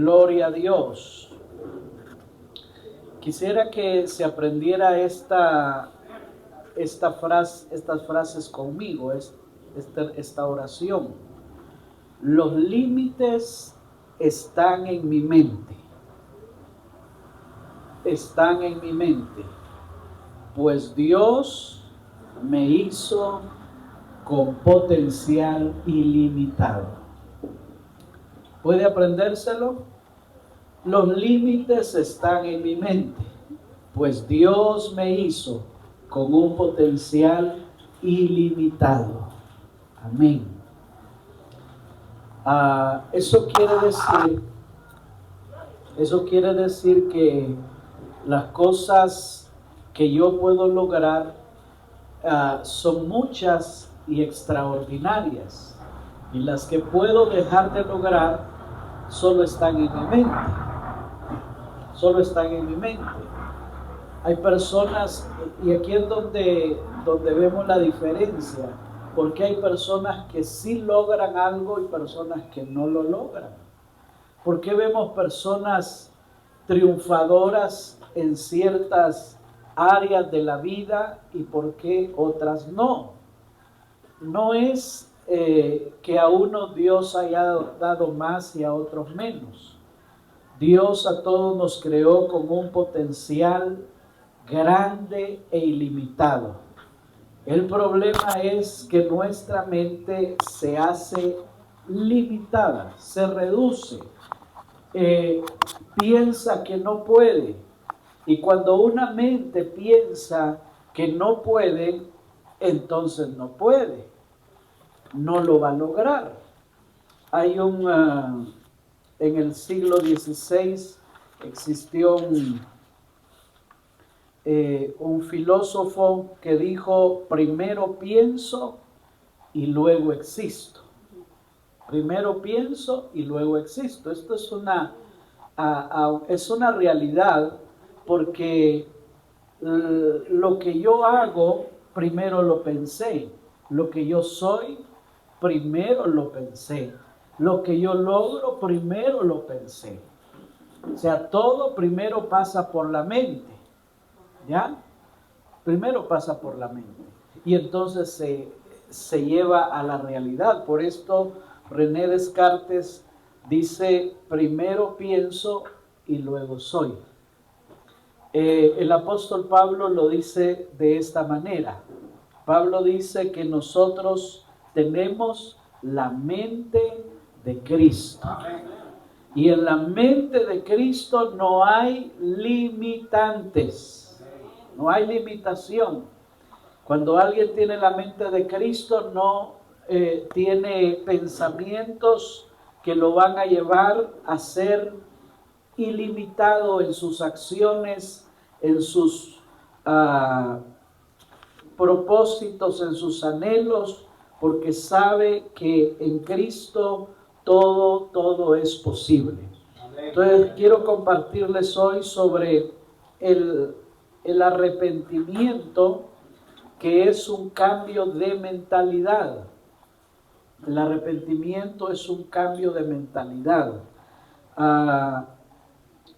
Gloria a Dios. Quisiera que se aprendiera estas frases conmigo, esta oración. Los límites están en mi mente. Están en mi mente. Pues Dios me hizo con potencial ilimitado. ¿Puede aprendérselo? Los límites están en mi mente, pues Dios me hizo con un potencial ilimitado. Amén. Eso quiere decir que las cosas que yo puedo lograr son muchas y extraordinarias, y las que puedo dejar de lograr solo están en mi mente. Solo están en mi mente. Hay personas, y aquí es donde vemos la diferencia, porque hay personas que sí logran algo y personas que no lo logran. ¿Por qué vemos personas triunfadoras en ciertas áreas de la vida y por qué otras no? No es que a unos Dios haya dado más y a otros menos. Dios a todos nos creó con un potencial grande e ilimitado. El problema es que nuestra mente se hace limitada, se reduce, piensa que no puede. Y cuando una mente piensa que no puede, entonces no puede, no lo va a lograr. Hay en el siglo XVI existió un filósofo que dijo: primero pienso y luego existo. Primero pienso y luego existo. Esto es una realidad, porque lo que yo hago, primero lo pensé. Lo que yo soy, primero lo pensé. Lo que yo logro, primero lo pensé. O sea, todo primero pasa por la mente. ¿Ya? Primero pasa por la mente. Y entonces se lleva a la realidad. Por esto René Descartes dice: primero pienso y luego soy. El apóstol Pablo lo dice de esta manera. Pablo dice que nosotros tenemos la mente de Cristo. Y en la mente de Cristo no hay limitantes, no hay limitación. Cuando alguien tiene la mente de Cristo, no tiene pensamientos que lo van a llevar a ser ilimitado en sus acciones, en sus propósitos, en sus anhelos, porque sabe que en Cristo todo es posible. Entonces quiero compartirles hoy sobre el arrepentimiento, que es un cambio de mentalidad. El arrepentimiento es un cambio de mentalidad.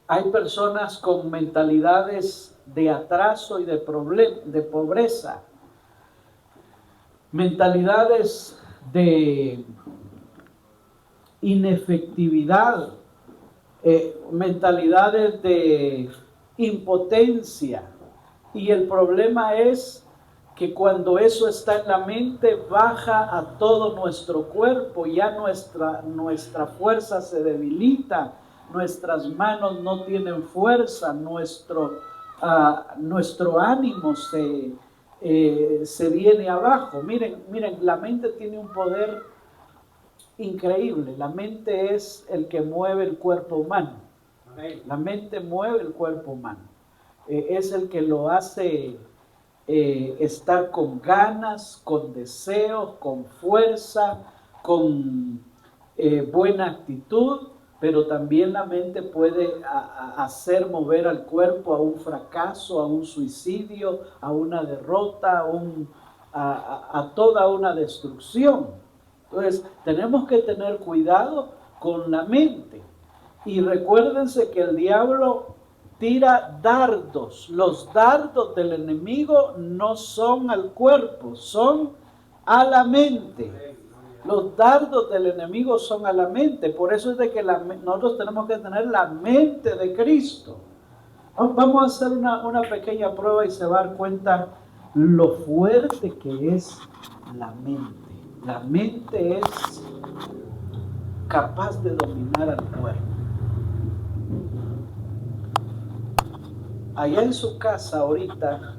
Hay personas con mentalidades de atraso y de pobreza, mentalidades de inefectividad, mentalidades de impotencia. Y el problema es que cuando eso está en la mente, baja a todo nuestro cuerpo. Ya nuestra fuerza se debilita, nuestras manos no tienen fuerza, nuestro ánimo se viene abajo. Miren, la mente tiene un poder increíble. La mente es el que mueve el cuerpo humano. La mente mueve el cuerpo humano. Es el que lo hace estar con ganas, con deseos, con fuerza, con buena actitud, pero también la mente puede hacer mover al cuerpo a un fracaso, a un suicidio, a una derrota, a toda una destrucción. Entonces, tenemos que tener cuidado con la mente. Y recuérdense que el diablo tira dardos. Los dardos del enemigo no son al cuerpo, son a la mente. Los dardos del enemigo son a la mente. Por eso es de que nosotros tenemos que tener la mente de Cristo. Vamos a hacer una pequeña prueba y se va a dar cuenta lo fuerte que es la mente. La mente es capaz de dominar al cuerpo. Allá en su casa ahorita,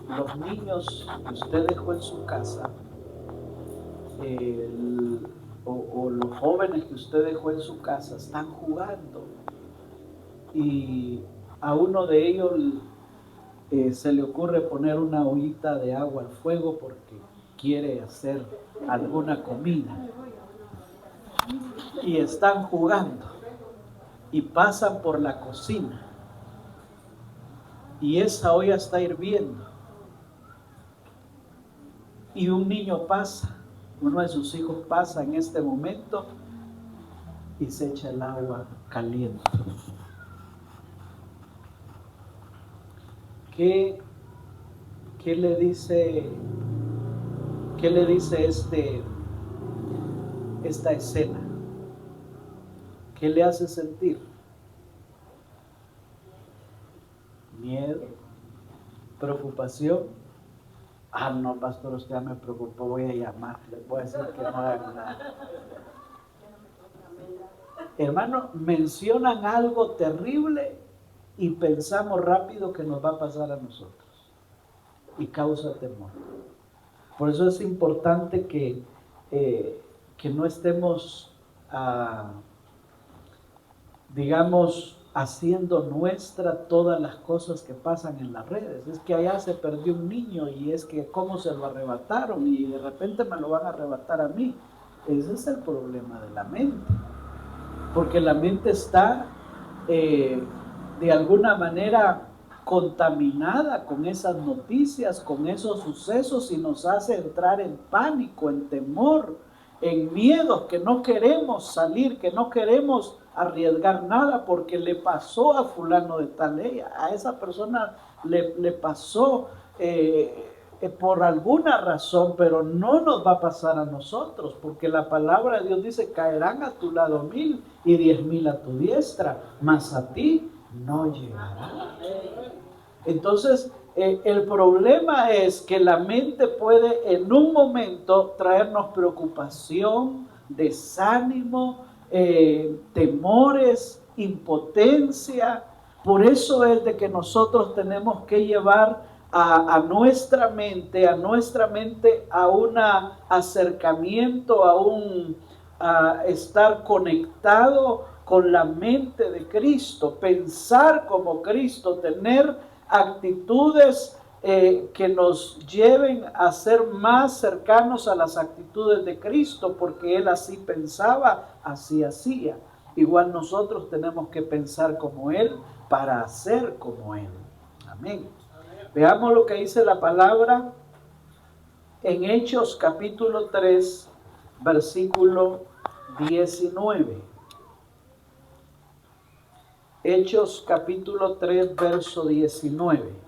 los niños que usted dejó en su casa, o los jóvenes que usted dejó en su casa, están jugando. Y a uno de ellos se le ocurre poner una ollita de agua al fuego porque quiere hacer alguna comida. Y están jugando. Y pasan por la cocina. Y esa olla está hirviendo. Y un niño pasa, uno de sus hijos pasa en este momento y se echa el agua caliente. ¿Qué le dice esta escena? ¿Qué le hace sentir? Miedo, preocupación. Ah, no, pastor, usted ya me preocupó, voy a llamarle, voy a decir que no hagan nada. Hermano, mencionan algo terrible y pensamos rápido que nos va a pasar a nosotros y causa temor. Por eso es importante que no estemos, digamos, haciendo nuestra todas las cosas que pasan en las redes. Es que allá se perdió un niño y es que cómo se lo arrebataron y de repente me lo van a arrebatar a mí. Ese es el problema de la mente. Porque la mente está de alguna manera contaminada con esas noticias, con esos sucesos y nos hace entrar en pánico, en temor, en miedo, que no queremos salir, que no queremos arriesgar nada porque le pasó a fulano de tal, a esa persona le pasó por alguna razón, pero no nos va a pasar a nosotros, porque la palabra de Dios dice, caerán a tu lado 1000 y 10,000 a tu diestra, mas a ti no llegará. Entonces, el problema es que la mente puede en un momento traernos preocupación, desánimo, temores, impotencia. Por eso es de que nosotros tenemos que llevar a nuestra mente a un acercamiento, a estar conectado con la mente de Cristo, pensar como Cristo, tener actitudes que nos lleven a ser más cercanos a las actitudes de Cristo, porque Él así pensaba, así hacía. Igual nosotros tenemos que pensar como Él para hacer como Él. Amén. Veamos lo que dice la palabra en Hechos capítulo 3, versículo 19. Hechos capítulo 3, verso 19.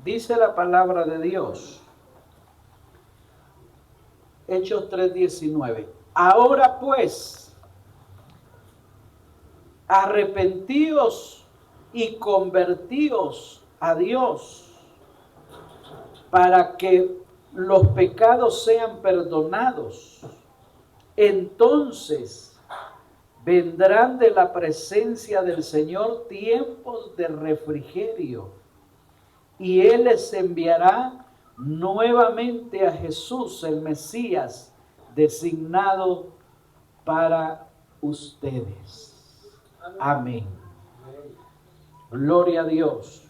Dice la palabra de Dios. Hechos 3:19. Ahora pues, arrepentíos y convertíos a Dios para que los pecados sean perdonados. Entonces vendrán de la presencia del Señor tiempos de refrigerio y Él les enviará nuevamente a Jesús, el Mesías, designado para ustedes. Amén. Gloria a Dios.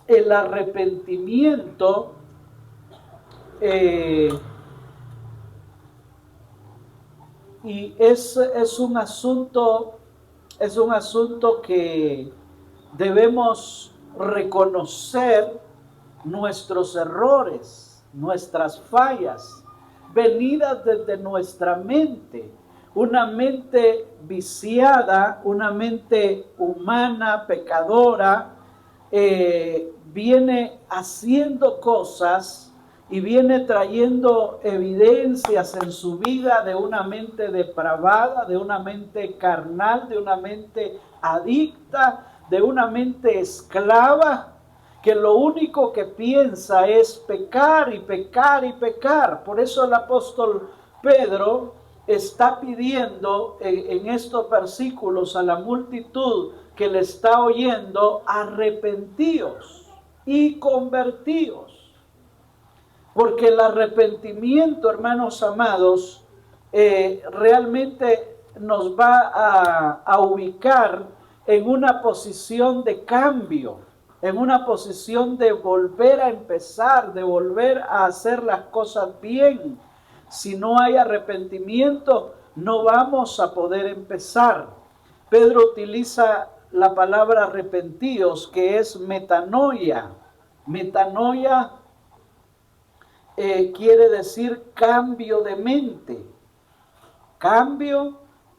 El arrepentimiento y es un asunto que debemos reconocer nuestros errores, nuestras fallas, venidas desde nuestra mente. Una mente viciada, una mente humana, pecadora, viene haciendo cosas y viene trayendo evidencias en su vida de una mente depravada, de una mente carnal, de una mente adicta, de una mente esclava, que lo único que piensa es pecar y pecar y pecar. Por eso el apóstol Pedro está pidiendo en estos versículos a la multitud que le está oyendo: arrepentíos y convertíos. Porque el arrepentimiento, hermanos amados, realmente nos va a ubicar en una posición de cambio, en una posición de volver a empezar, de volver a hacer las cosas bien. Si no hay arrepentimiento, no vamos a poder empezar. Pedro utiliza la palabra arrepentíos, que es metanoia. Metanoia quiere decir cambio de mente. Cambio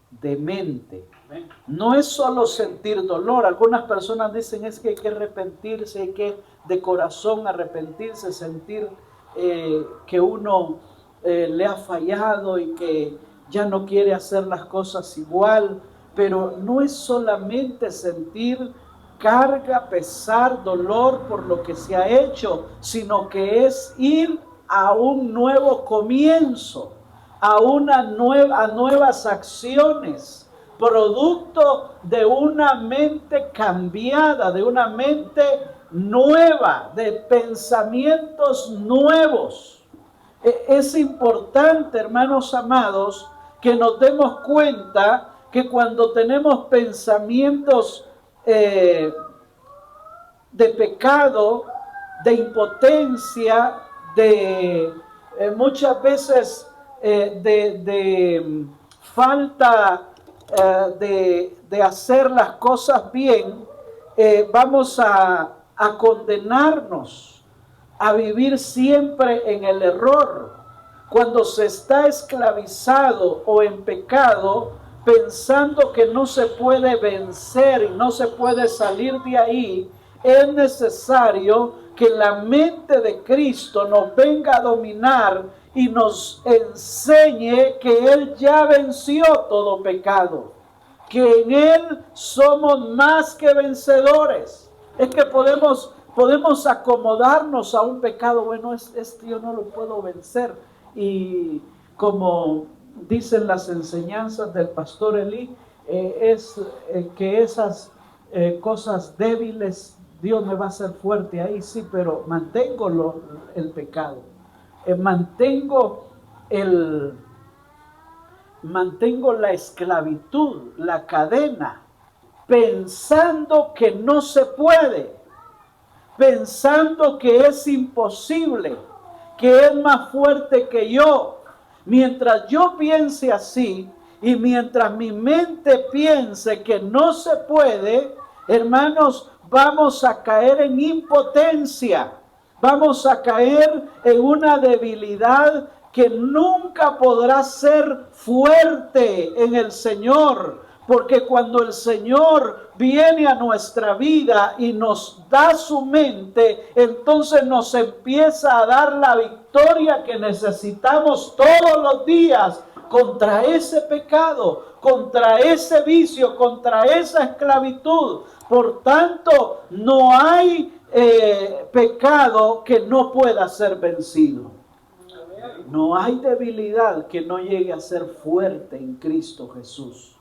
de mente. No es solo sentir dolor. Algunas personas dicen es que hay que arrepentirse, hay que de corazón arrepentirse, sentir que uno le ha fallado y que ya no quiere hacer las cosas igual. Pero no es solamente sentir carga, pesar, dolor por lo que se ha hecho, sino que es ir a un nuevo comienzo, a nuevas acciones, producto de una mente cambiada, de una mente nueva, de pensamientos nuevos. Es importante, hermanos amados, que nos demos cuenta que cuando tenemos pensamientos de pecado, de impotencia, de muchas veces de falta de hacer las cosas bien, vamos a condenarnos a vivir siempre en el error. Cuando se está esclavizado o en pecado, pensando que no se puede vencer y no se puede salir de ahí, es necesario que la mente de Cristo nos venga a dominar y nos enseñe que Él ya venció todo pecado, que en Él somos más que vencedores. Es que podemos acomodarnos a un pecado. Bueno, yo no lo puedo vencer. Y como dicen las enseñanzas del pastor Eli, que esas cosas débiles, Dios me va a hacer fuerte ahí, sí, pero mantengo el pecado, mantengo la esclavitud, la cadena, pensando que no se puede, pensando que es imposible, que es más fuerte que yo. Mientras yo piense así y mientras mi mente piense que no se puede, hermanos, vamos a caer en impotencia, vamos a caer en una debilidad que nunca podrá ser fuerte en el Señor. Porque cuando el Señor viene a nuestra vida y nos da su mente, entonces nos empieza a dar la victoria que necesitamos todos los días contra ese pecado, contra ese vicio, contra esa esclavitud. Por tanto, no hay pecado que no pueda ser vencido. No hay debilidad que no llegue a ser fuerte en Cristo Jesús.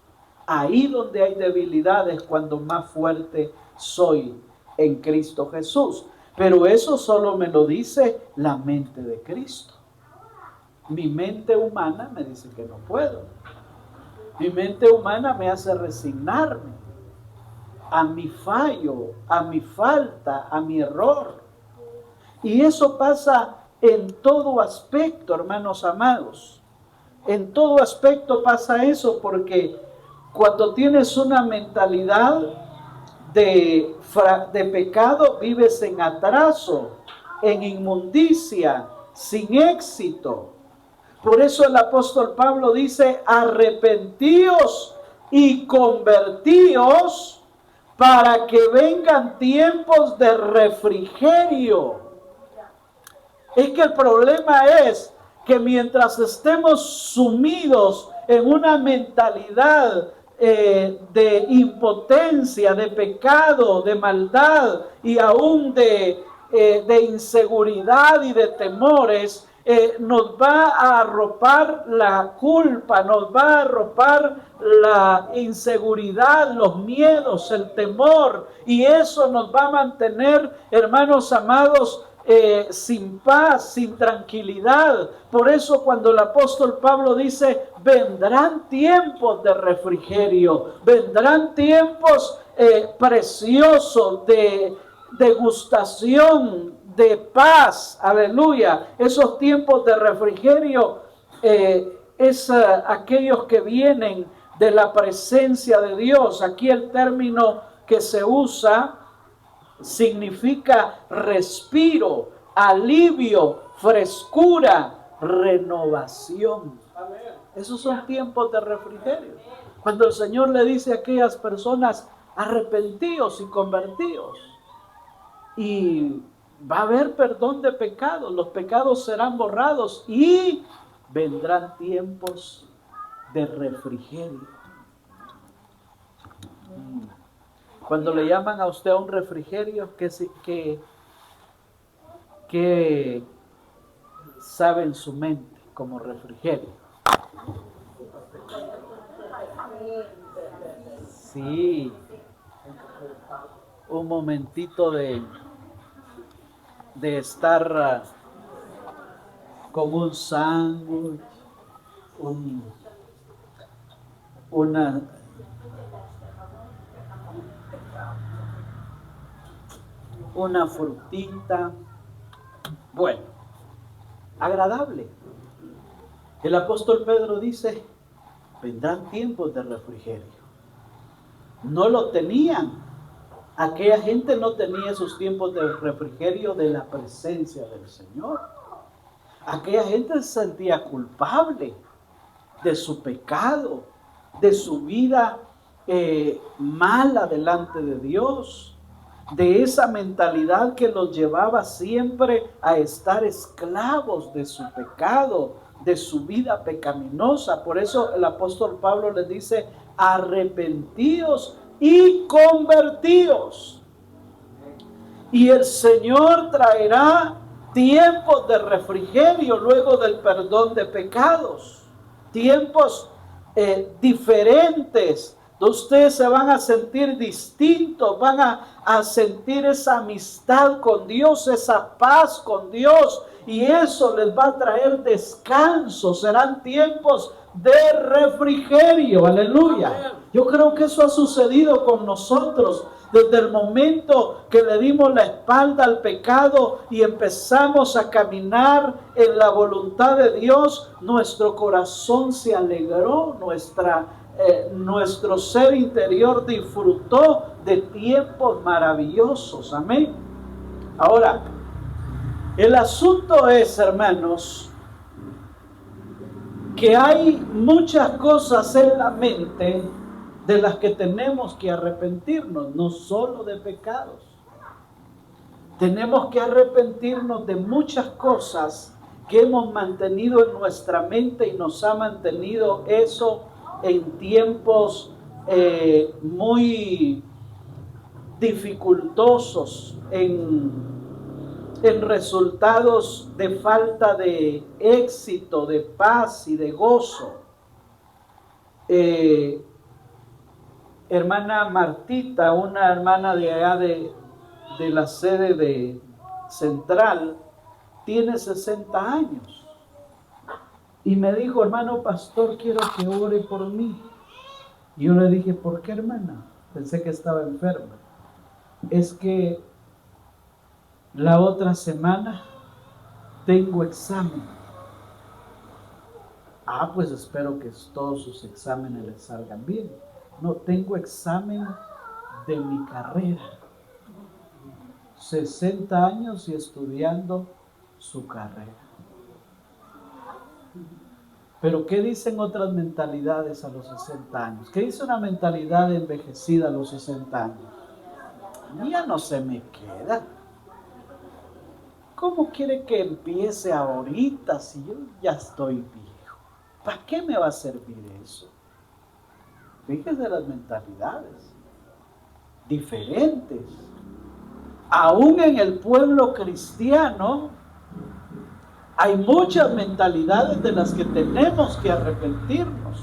Ahí donde hay debilidad es cuando más fuerte soy en Cristo Jesús. Pero eso solo me lo dice la mente de Cristo. Mi mente humana me dice que no puedo. Mi mente humana me hace resignarme a mi fallo, a mi falta, a mi error. Y eso pasa en todo aspecto, hermanos amados. En todo aspecto pasa eso, porque cuando tienes una mentalidad de pecado, vives en atraso, en inmundicia, sin éxito. Por eso el apóstol Pablo dice: arrepentíos y convertíos para que vengan tiempos de refrigerio. Es que el problema es que mientras estemos sumidos en una mentalidad de impotencia, de pecado, de maldad y aún de inseguridad y de temores, nos va a arropar la culpa, nos va a arropar la inseguridad, los miedos, el temor, y eso nos va a mantener, hermanos amados, sin paz, sin tranquilidad. Por eso cuando el apóstol Pablo dice: vendrán tiempos de refrigerio, vendrán tiempos preciosos de degustación, de paz, aleluya. Esos tiempos de refrigerio es aquellos que vienen de la presencia de Dios. Aquí el término que se usa significa respiro, alivio, frescura, renovación. Esos son tiempos de refrigerio. Cuando el Señor le dice a aquellas personas: arrepentíos y convertíos, y va a haber perdón de pecados, los pecados serán borrados y vendrán tiempos de refrigerio. Cuando le llaman a usted a un refrigerio, ¿qué sabe en su mente como refrigerio? Sí, un momentito de estar con un sándwich, una frutita, bueno, agradable. El apóstol Pedro dice: vendrán tiempos de refrigerio. No lo tenían. Aquella gente no tenía esos tiempos de refrigerio de la presencia del Señor. Aquella gente se sentía culpable de su pecado, de su vida mala delante de Dios, de esa mentalidad que los llevaba siempre a estar esclavos de su pecado, de su vida pecaminosa. Por eso el apóstol Pablo les dice: arrepentíos y convertíos, y el Señor traerá tiempos de refrigerio luego del perdón de pecados, tiempos diferentes. Ustedes se van a sentir distintos, van a sentir esa amistad con Dios, esa paz con Dios, y eso les va a traer descanso. Serán tiempos de refrigerio, aleluya. Yo creo que eso ha sucedido con nosotros desde el momento que le dimos la espalda al pecado y empezamos a caminar en la voluntad de Dios. Nuestro corazón se alegró, nuestro ser interior disfrutó de tiempos maravillosos. Amén. Ahora, el asunto es, hermanos, que hay muchas cosas en la mente de las que tenemos que arrepentirnos, no solo de pecados. Tenemos que arrepentirnos de muchas cosas que hemos mantenido en nuestra mente y nos ha mantenido eso en tiempos muy dificultosos, en resultados de falta de éxito, de paz y de gozo. Hermana Martita, una hermana de allá de la sede de Central, tiene 60 años. Y me dijo: hermano pastor, quiero que ore por mí. Y yo le dije: ¿por qué, hermana? Pensé que estaba enferma. Es que la otra semana tengo examen. Pues espero que todos sus exámenes les salgan bien. No, tengo examen de mi carrera. 60 años y estudiando su carrera. Pero ¿qué dicen otras mentalidades a los 60 años? ¿Qué dice una mentalidad envejecida a los 60 años? Ya no se me queda. ¿Cómo quiere que empiece ahorita si yo ya estoy viejo? ¿Para qué me va a servir eso? Fíjese las mentalidades diferentes. Aún en el pueblo cristiano hay muchas mentalidades de las que tenemos que arrepentirnos.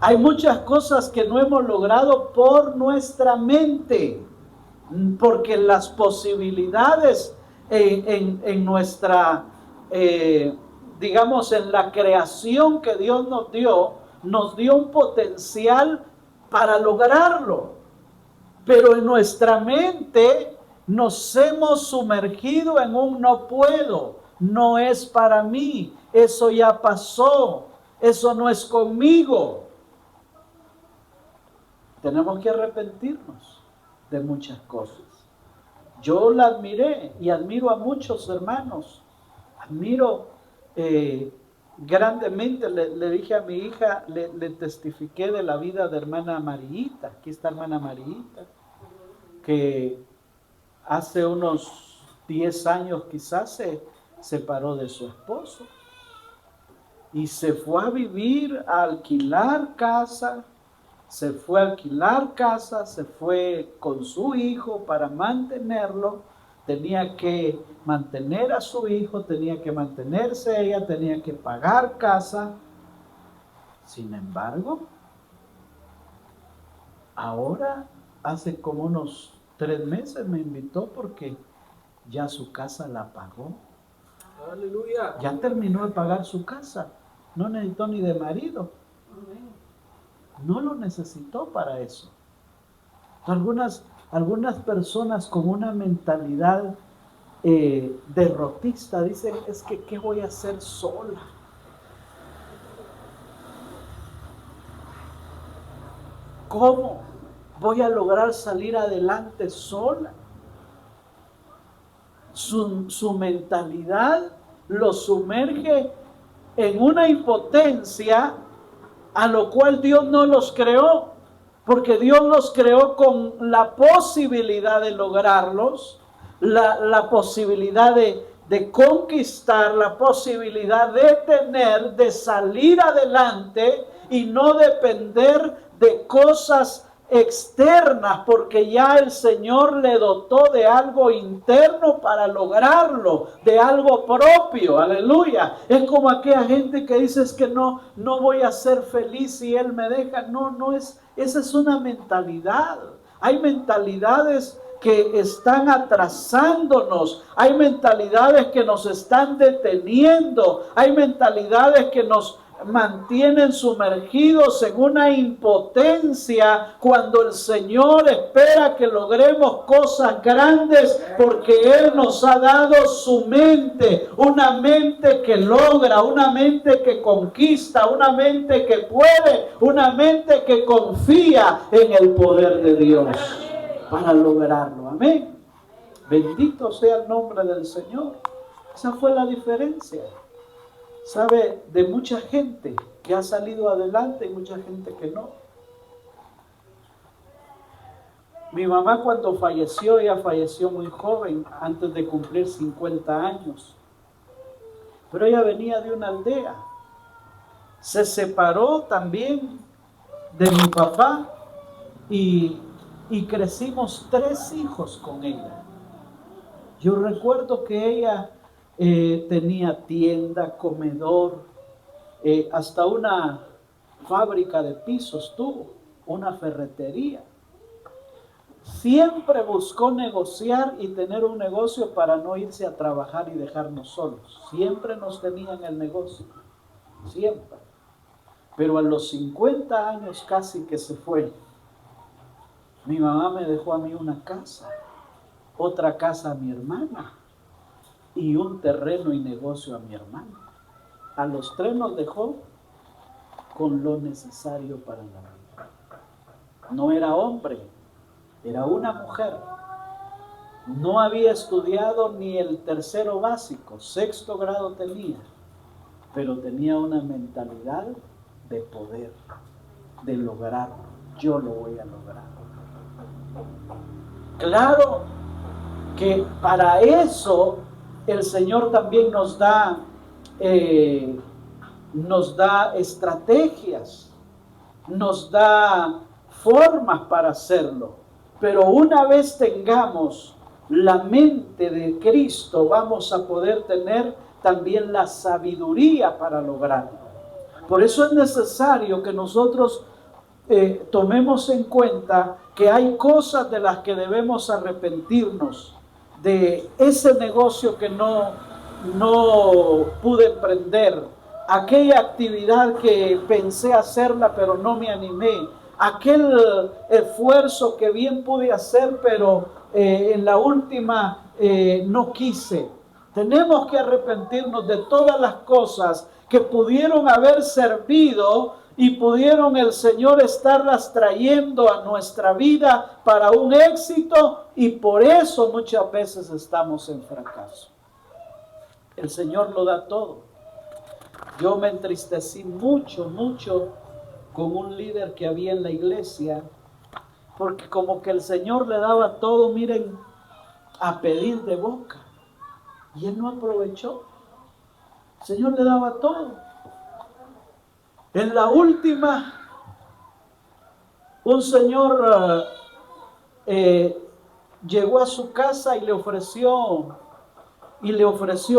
Hay muchas cosas que no hemos logrado por nuestra mente, porque las posibilidades en nuestra, digamos, en la creación que Dios nos dio un potencial para lograrlo. Pero en nuestra mente nos hemos sumergido en un no puedo, no es para mí, eso ya pasó, eso no es conmigo. Tenemos que arrepentirnos de muchas cosas. Yo la admiré y admiro a muchos hermanos. Admiro grandemente, le dije a mi hija, le testifiqué de la vida de hermana Marita. Aquí está hermana Marita, que hace unos 10 años quizás se separó de su esposo y se fue a vivir, a alquilar casa. Se fue con su hijo para mantenerlo, tenía que mantener a su hijo, tenía que mantenerse ella, tenía que pagar casa. Sin embargo, ahora hace como unos 3 meses me invitó porque ya su casa la pagó. Aleluya. Ya terminó de pagar su casa, no necesitó ni de marido. No lo necesitó para eso. Algunas personas con una mentalidad derrotista dicen, es que ¿qué voy a hacer sola? ¿Cómo voy a lograr salir adelante sola? Su mentalidad lo sumerge en una impotencia a lo cual Dios no los creó, porque Dios los creó con la posibilidad de lograrlos, la posibilidad de conquistar, la posibilidad de tener, de salir adelante y no depender de cosas externas, porque ya el Señor le dotó de algo interno para lograrlo, de algo propio, aleluya. Es como aquella gente que dice, es que no voy a ser feliz si Él me deja. No es, esa es una mentalidad. Hay mentalidades que están atrasándonos, hay mentalidades que nos están deteniendo, hay mentalidades que nos mantienen sumergidos en una impotencia cuando el Señor espera que logremos cosas grandes, porque Él nos ha dado su mente, una mente que logra, una mente que conquista, una mente que puede, una mente que confía en el poder de Dios para lograrlo. Amén. Bendito sea el nombre del Señor. Esa fue la diferencia. ¿Sabe? De mucha gente que ha salido adelante y mucha gente que no. Mi mamá cuando falleció, ella falleció muy joven, antes de cumplir 50 años. Pero ella venía de una aldea. Se separó también de mi papá y crecimos 3 hijos con ella. Yo recuerdo que ella tenía tienda, comedor, hasta una fábrica de pisos tuvo, una ferretería. Siempre buscó negociar y tener un negocio para no irse a trabajar y dejarnos solos. Siempre nos tenía en el negocio, siempre. Pero a los 50 años casi que se fue, mi mamá me dejó a mí una casa, otra casa a mi hermana y un terreno y negocio a mi hermano. A los 3 nos dejó con lo necesario para la vida. No era hombre, era una mujer. No había estudiado ni el 3º básico, 6º grado tenía, pero tenía una mentalidad de poder, de lograrlo. Yo lo voy a lograr. Claro que para eso el Señor también nos da estrategias, nos da formas para hacerlo. Pero una vez tengamos la mente de Cristo, vamos a poder tener también la sabiduría para lograrlo. Por eso es necesario que nosotros tomemos en cuenta que hay cosas de las que debemos arrepentirnos, de ese negocio que no pude emprender, aquella actividad que pensé hacerla pero no me animé, aquel esfuerzo que bien pude hacer pero en la última no quise. Tenemos que arrepentirnos de todas las cosas que pudieron haber servido y pudieron el Señor estarlas trayendo a nuestra vida para un éxito, y por eso muchas veces estamos en fracaso. El Señor lo da todo. Yo me entristecí mucho con un líder que había en la iglesia, porque como que el Señor le daba todo, miren, a pedir de boca, y él no aprovechó. El Señor le daba todo. En la última, un señor llegó a su casa y le ofreció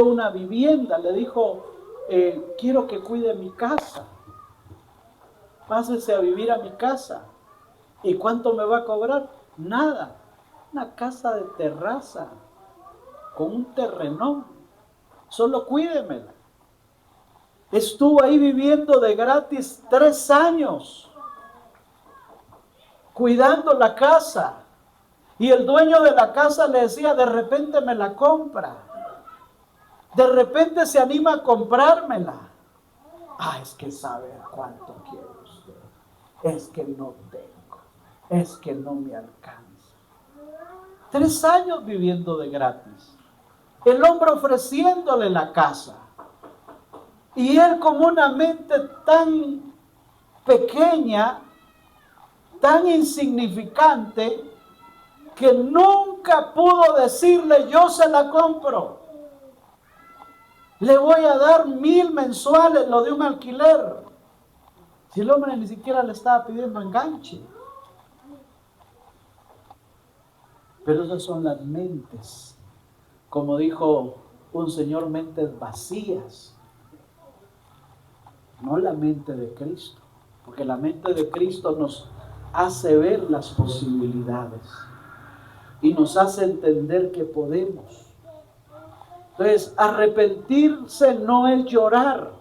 una vivienda. Le dijo, quiero que cuide mi casa. Pásese a vivir a mi casa. ¿Y cuánto me va a cobrar? Nada. Una casa de terraza, con un terrenón. Solo cuídemela. Estuvo ahí viviendo de gratis 3 años, cuidando la casa. Y el dueño de la casa le decía, de repente me la compra. De repente se anima a comprármela. Es que sabe cuánto quiere usted. Es que no tengo. Es que no me alcanza. 3 años viviendo de gratis. El hombre ofreciéndole la casa. Y él con una mente tan pequeña, tan insignificante, que nunca pudo decirle, yo se la compro. Le voy a dar 1,000 mensuales, lo de un alquiler. Si el hombre ni siquiera le estaba pidiendo enganche. Pero esas son las mentes. Como dijo un señor, mentes vacías. No la mente de Cristo, porque la mente de Cristo nos hace ver las posibilidades y nos hace entender que podemos. Entonces, arrepentirse no es llorar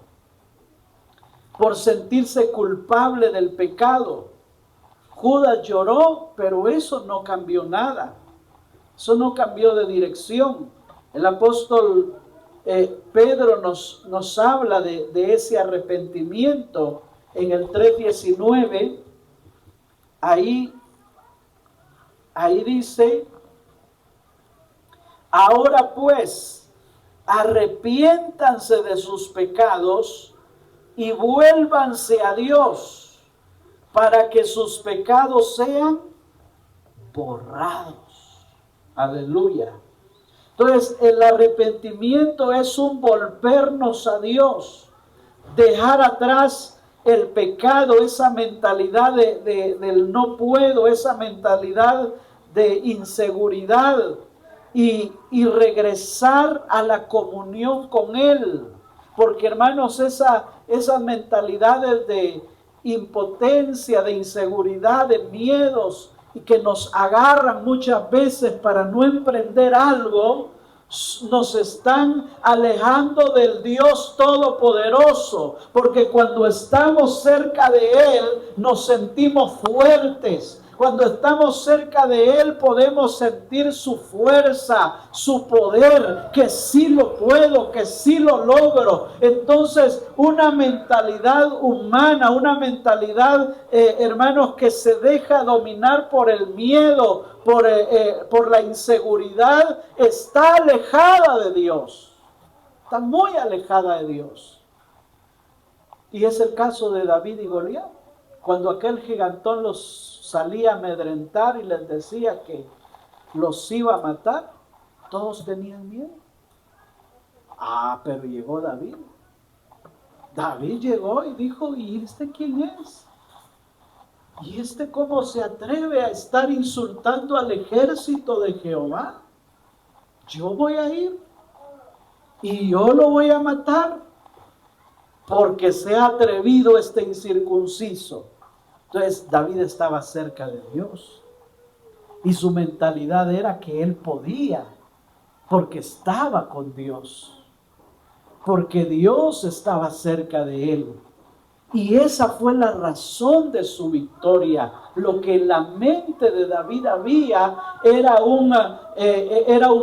por sentirse culpable del pecado. Judas lloró, pero eso no cambió nada. Eso no cambió de dirección. El apóstol Pedro nos habla de ese arrepentimiento en el 3:19. Ahí dice, ahora pues, arrepiéntanse de sus pecados y vuélvanse a Dios para que sus pecados sean borrados. Aleluya. Entonces, el arrepentimiento es un volvernos a Dios, dejar atrás el pecado, esa mentalidad del no puedo, esa mentalidad de inseguridad y regresar a la comunión con Él. Porque, hermanos, esas mentalidades de impotencia, de inseguridad, de miedos, y que nos agarran muchas veces para no emprender algo, nos están alejando del Dios Todopoderoso, porque cuando estamos cerca de Él nos sentimos fuertes, Cuando estamos cerca de Él podemos sentir su fuerza, su poder, que sí lo puedo, que sí lo logro. Entonces, una mentalidad humana, una mentalidad, hermanos, que se deja dominar por el miedo, por la inseguridad, está alejada de Dios. Está muy alejada de Dios. Y es el caso de David y Goliat. Cuando aquel gigantón los salía a amedrentar y les decía que los iba a matar, todos tenían miedo. Pero llegó David. David llegó y dijo, ¿y este quién es? ¿Y este cómo se atreve a estar insultando al ejército de Jehová? Yo voy a ir y yo lo voy a matar porque se ha atrevido este incircunciso. Entonces David estaba cerca de Dios y su mentalidad era que él podía, porque estaba con Dios, porque Dios estaba cerca de él. Y esa fue la razón de su victoria. Lo que en la mente de David había era un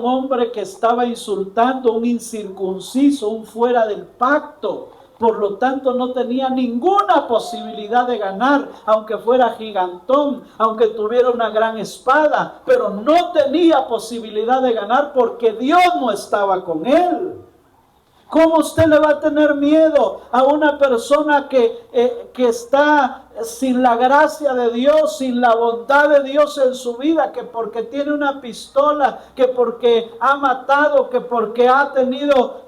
hombre que estaba insultando, un incircunciso, un fuera del pacto. Por lo tanto, no tenía ninguna posibilidad de ganar, aunque fuera gigantón, aunque tuviera una gran espada, pero no tenía posibilidad de ganar porque Dios no estaba con él. ¿Cómo usted le va a tener miedo a una persona que está sin la gracia de Dios, sin la bondad de Dios en su vida, que porque tiene una pistola, que porque ha matado, que porque ha tenido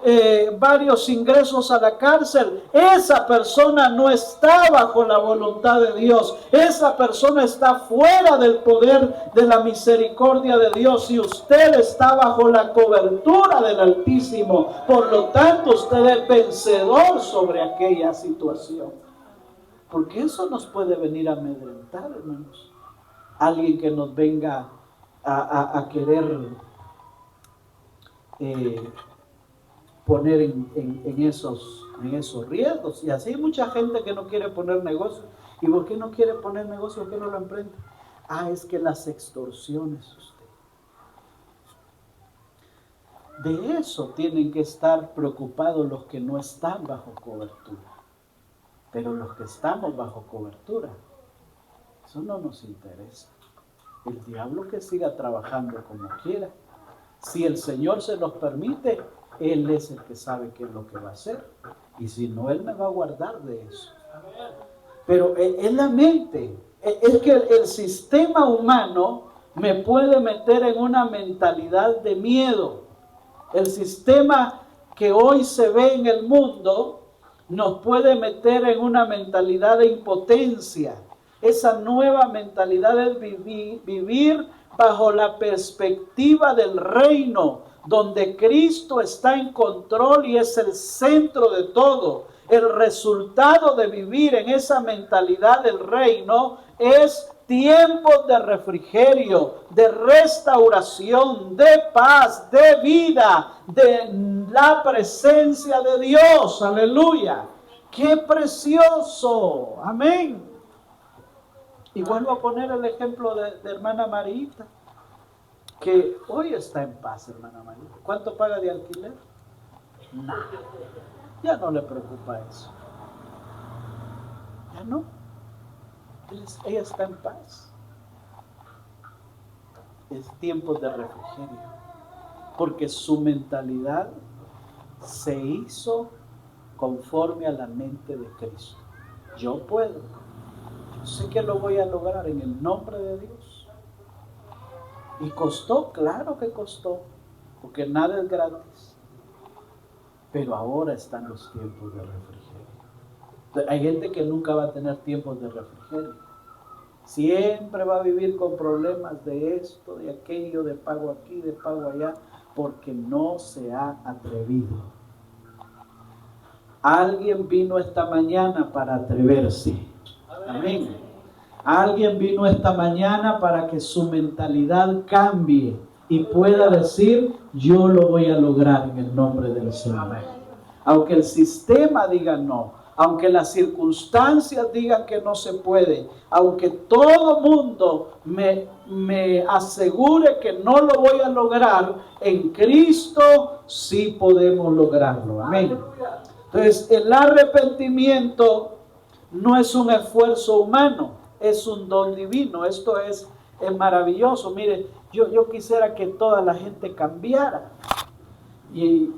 varios ingresos a la cárcel? Esa persona no está bajo la voluntad de Dios. Esa persona está fuera del poder de la misericordia de Dios y usted está bajo la cobertura del Altísimo. Por lo tanto, usted es vencedor sobre aquella situación. Porque eso nos puede venir a amedrentar, hermanos. Alguien que nos venga a querer poner en esos riesgos. Y así hay mucha gente que no quiere poner negocio. ¿Y por qué no quiere poner negocio? ¿Por qué no lo emprende? Es que las extorsiones, usted. De eso tienen que estar preocupados los que no están bajo cobertura. Pero los que estamos bajo cobertura, eso no nos interesa. El diablo que siga trabajando como quiera. Si el Señor se los permite, Él es el que sabe qué es lo que va a hacer. Y si no, Él me va a guardar de eso. Pero es la mente. Es que el sistema humano me puede meter en una mentalidad de miedo. El sistema que hoy se ve en el mundo nos puede meter en una mentalidad de impotencia. Esa nueva mentalidad es vivir bajo la perspectiva del reino, donde Cristo está en control y es el centro de todo. El resultado de vivir en esa mentalidad del reino es tiempos de refrigerio, de restauración, de paz, de vida, de la presencia de Dios. Aleluya. ¡Qué precioso! Amén. Y vuelvo a poner el ejemplo de hermana Marita, que hoy está en paz, hermana Marita. ¿Cuánto paga de alquiler? Nada. Ya no le preocupa eso. Ya no. Ella está en paz. Es tiempo de refrigerio. Porque su mentalidad se hizo conforme a la mente de Cristo. Yo puedo. Yo sé que lo voy a lograr en el nombre de Dios. Y costó, claro que costó. Porque nada es gratis. Pero ahora están los tiempos de refrigerio. Hay gente que nunca va a tener tiempos de refrigerio. Siempre va a vivir con problemas de esto, de aquello, de pago aquí, de pago allá, porque no se ha atrevido. Alguien vino esta mañana para atreverse. Amén. Alguien vino esta mañana para que su mentalidad cambie y pueda decir, yo lo voy a lograr en el nombre del Señor. Aunque el sistema diga no, aunque las circunstancias digan que no se puede, aunque todo mundo me asegure que no lo voy a lograr, en Cristo sí podemos lograrlo. Amén. Entonces, el arrepentimiento no es un esfuerzo humano, es un don divino. Esto es maravilloso. Mire, yo quisiera que toda la gente cambiara. Y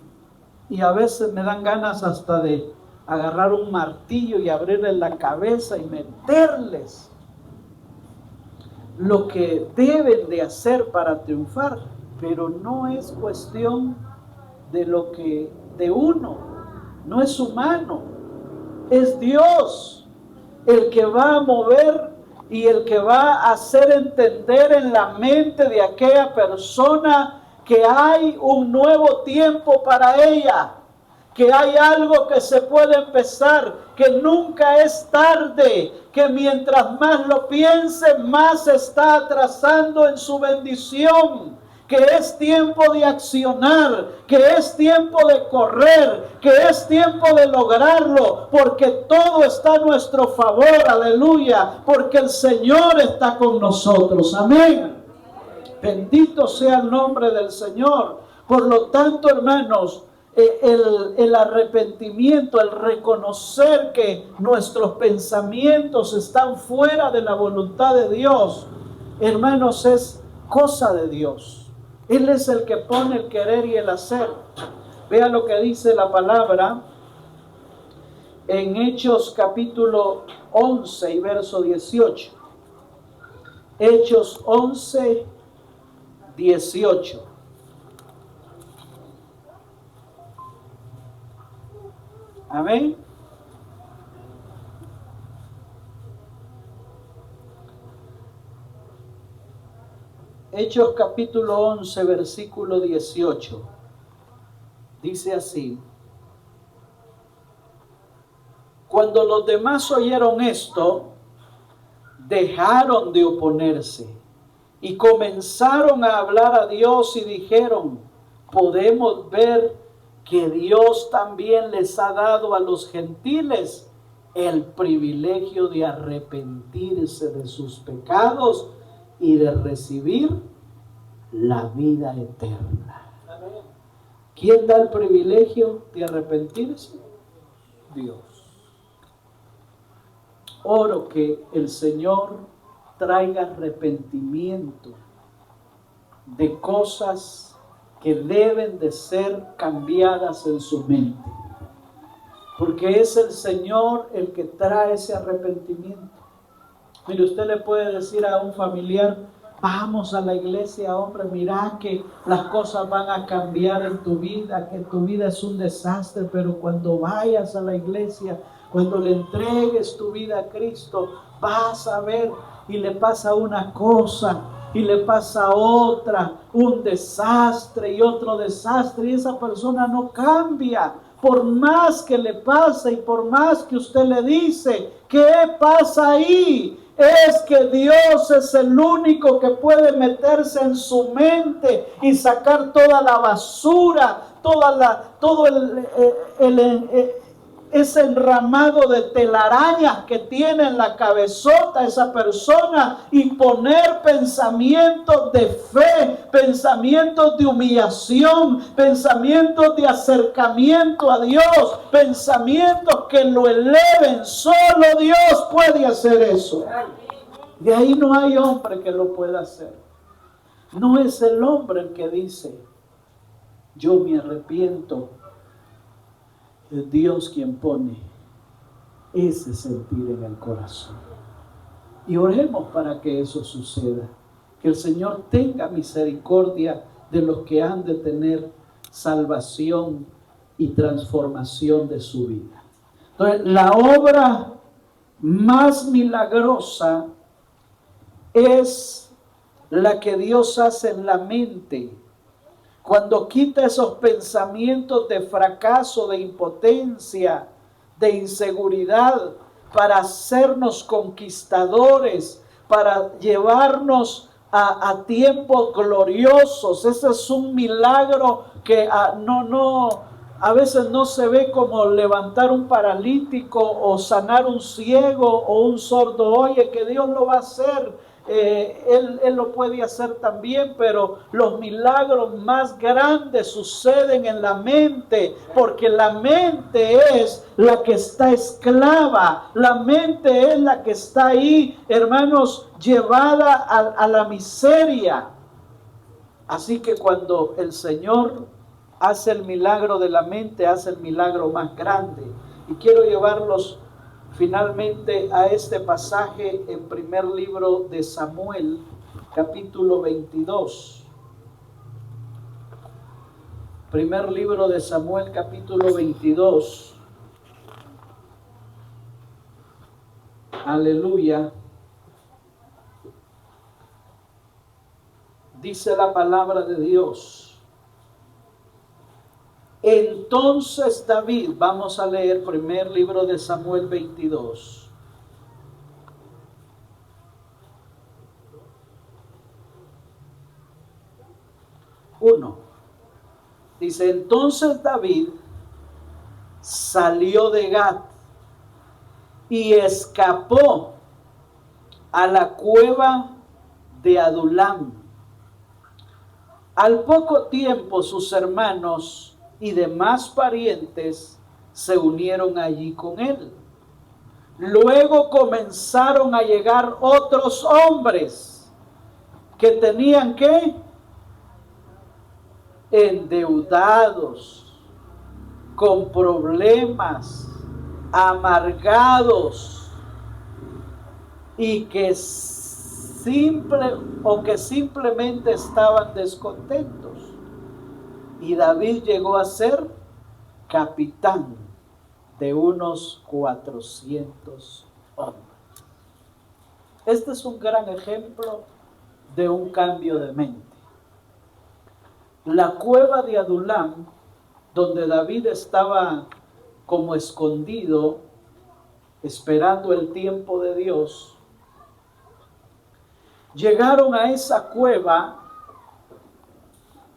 a veces me dan ganas hasta de agarrar un martillo y abrirles la cabeza y meterles lo que deben de hacer para triunfar. Pero no es cuestión de uno, no es humano, es Dios el que va a mover y el que va a hacer entender en la mente de aquella persona que hay un nuevo tiempo para ella, que hay algo que se puede empezar, que nunca es tarde, que mientras más lo piense, más se está atrasando en su bendición, que es tiempo de accionar, que es tiempo de correr, que es tiempo de lograrlo, porque todo está a nuestro favor, aleluya, porque el Señor está con nosotros, amén. Bendito sea el nombre del Señor. Por lo tanto, hermanos, el arrepentimiento, el reconocer que nuestros pensamientos están fuera de la voluntad de Dios, hermanos, es cosa de Dios. Él es el que pone el querer y el hacer. Vea lo que dice la palabra en Hechos capítulo 11 y verso 18. Hechos 11, 18. Amén. Hechos capítulo 11, versículo 18. Dice así: cuando los demás oyeron esto, dejaron de oponerse y comenzaron a hablar a Dios y dijeron: podemos ver que Dios también les ha dado a los gentiles el privilegio de arrepentirse de sus pecados y de recibir la vida eterna. ¿Quién da el privilegio de arrepentirse? Dios. Oro que el Señor traiga arrepentimiento de cosas que deben de ser cambiadas en su mente, porque es el Señor el que trae ese arrepentimiento. Mire, usted le puede decir a un familiar: vamos a la iglesia, hombre, mira que las cosas van a cambiar en tu vida, que tu vida es un desastre, pero cuando vayas a la iglesia, cuando le entregues tu vida a Cristo, vas a ver, y le pasa una cosa y le pasa otra, un desastre y otro desastre, y esa persona no cambia. Por más que le pase y por más que usted le dice, ¿qué pasa ahí? Es que Dios es el único que puede meterse en su mente y sacar toda la basura, todo ese enramado de telarañas que tiene en la cabezota esa persona, y poner pensamientos de fe, pensamientos de humillación, pensamientos de acercamiento a Dios, pensamientos que lo eleven. Solo Dios puede hacer eso. De ahí no hay hombre que lo pueda hacer. No es el hombre el que dice: yo me arrepiento. Es Dios quien pone ese sentir en el corazón. Y oremos para que eso suceda. Que el Señor tenga misericordia de los que han de tener salvación y transformación de su vida. Entonces, la obra más milagrosa es la que Dios hace en la mente, cuando quita esos pensamientos de fracaso, de impotencia, de inseguridad, para hacernos conquistadores, para llevarnos a tiempos gloriosos. Ese es un milagro que A veces no se ve como levantar un paralítico o sanar un ciego o un sordo. Oye, que Dios lo va a hacer. Él lo puede hacer también, pero los milagros más grandes suceden en la mente, porque la mente es la que está esclava, la mente es la que está ahí, hermanos, llevada a la miseria. Así que cuando el Señor hace el milagro de la mente, hace el milagro más grande. Y quiero llevarlos finalmente a este pasaje en primer libro de Samuel, capítulo 22. Primer libro de Samuel, capítulo 22. Aleluya. Dice la palabra de Dios. Entonces David, vamos a leer primer libro de Samuel 22. Dice, entonces David salió de Gat y escapó a la cueva de Adulam. Al poco tiempo sus hermanos y demás parientes se unieron allí con él. Luego comenzaron a llegar otros hombres que tenían ¿qué? Endeudados, con problemas, amargados y que simplemente estaban descontentos. Y David llegó a ser capitán de unos 400 hombres. Este es un gran ejemplo de un cambio de mente. La cueva de Adulam, donde David estaba como escondido, esperando el tiempo de Dios, llegaron a esa cueva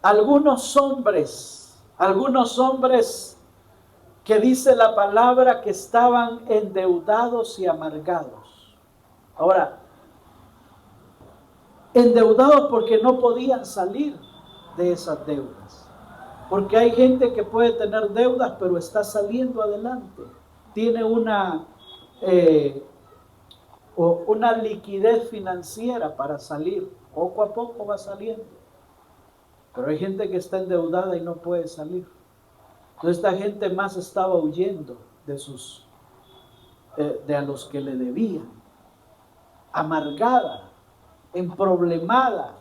algunos hombres que dice la palabra que estaban endeudados y amargados. Ahora, endeudados porque no podían salir de esas deudas. Porque hay gente que puede tener deudas, pero está saliendo adelante. Tiene una liquidez financiera para salir. Poco a poco va saliendo. Pero hay gente que está endeudada y no puede salir. Entonces esta gente más estaba huyendo de a los que le debían. Amargada, emproblemada.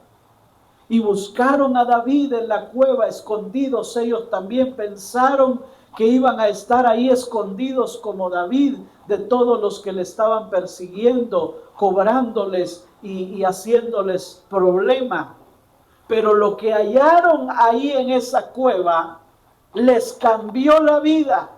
Y buscaron a David en la cueva escondidos. Ellos también pensaron que iban a estar ahí escondidos como David de todos los que le estaban persiguiendo, cobrándoles y haciéndoles problema. Pero lo que hallaron ahí en esa cueva les cambió la vida.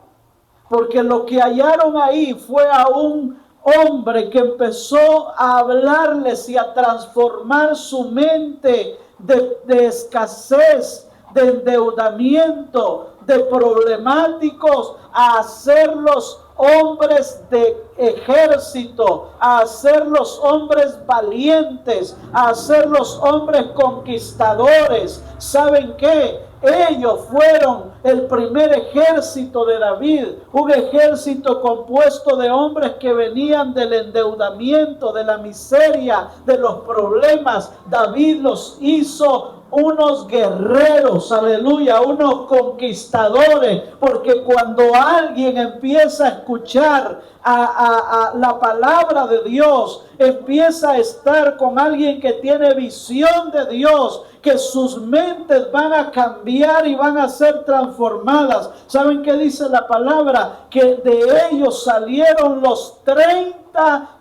Porque lo que hallaron ahí fue a un hombre que empezó a hablarles y a transformar su mente de escasez, de endeudamiento, de problemáticos, a hacerlos hombres de ejército, a hacerlos hombres valientes, a hacerlos hombres conquistadores. ¿Saben qué? Ellos fueron el primer ejército de David, un ejército compuesto de hombres que venían del endeudamiento, de la miseria, de los problemas. David los hizo unos guerreros, aleluya, unos conquistadores, porque cuando alguien empieza a escuchar a la palabra de Dios, empieza a estar con alguien que tiene visión de Dios, que sus mentes van a cambiar y van a ser transformadas. ¿Saben qué dice la palabra? Que de ellos salieron los 30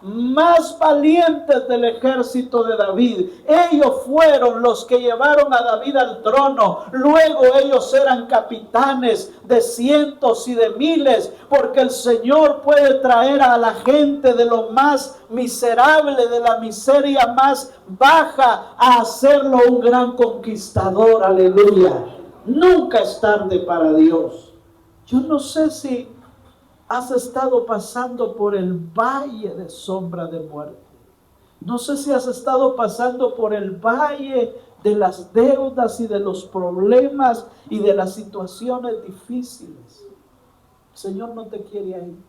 más valientes del ejército de David. Ellos fueron los que llevaron a David al trono. Luego ellos eran capitanes de cientos y de miles, porque el Señor puede traer a la gente de lo más miserable, de la miseria más baja, a hacerlo un gran conquistador. Aleluya. Nunca es tarde para Dios. Yo no sé si has estado pasando por el valle de sombra de muerte. No sé si has estado pasando por el valle de las deudas y de los problemas y de las situaciones difíciles. El Señor no te quiere ahí.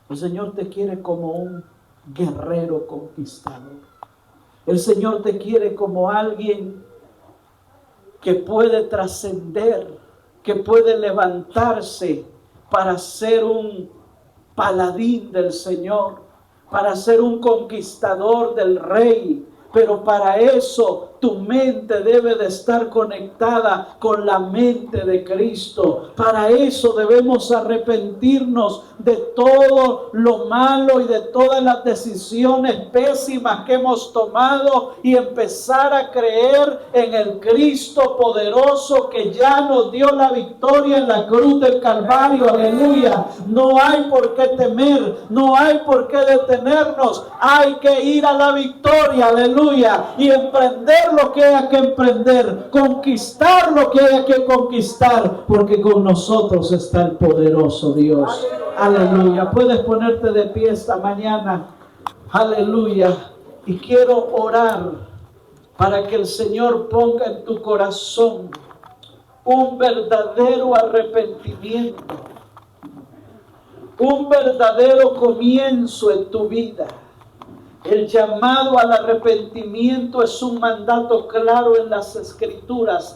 El Señor te quiere como un guerrero conquistador. El Señor te quiere como alguien que puede trascender, que puede levantarse para ser un paladín del Señor, para ser un conquistador del Rey. Pero para eso tu mente debe de estar conectada con la mente de Cristo. Para eso debemos arrepentirnos de todo lo malo y de todas las decisiones pésimas que hemos tomado y empezar a creer en el Cristo poderoso que ya nos dio la victoria en la cruz del Calvario. Aleluya. No hay por qué temer, no hay por qué detenernos. Hay que ir a la victoria. Aleluya. Y emprender lo que haya que emprender, conquistar lo que haya que conquistar, porque con nosotros está el poderoso Dios. Aleluya. Puedes ponerte de pie esta mañana. Aleluya. Y quiero orar para que el Señor ponga en tu corazón un verdadero arrepentimiento, un verdadero comienzo en tu vida. El llamado al arrepentimiento es un mandato claro en las Escrituras.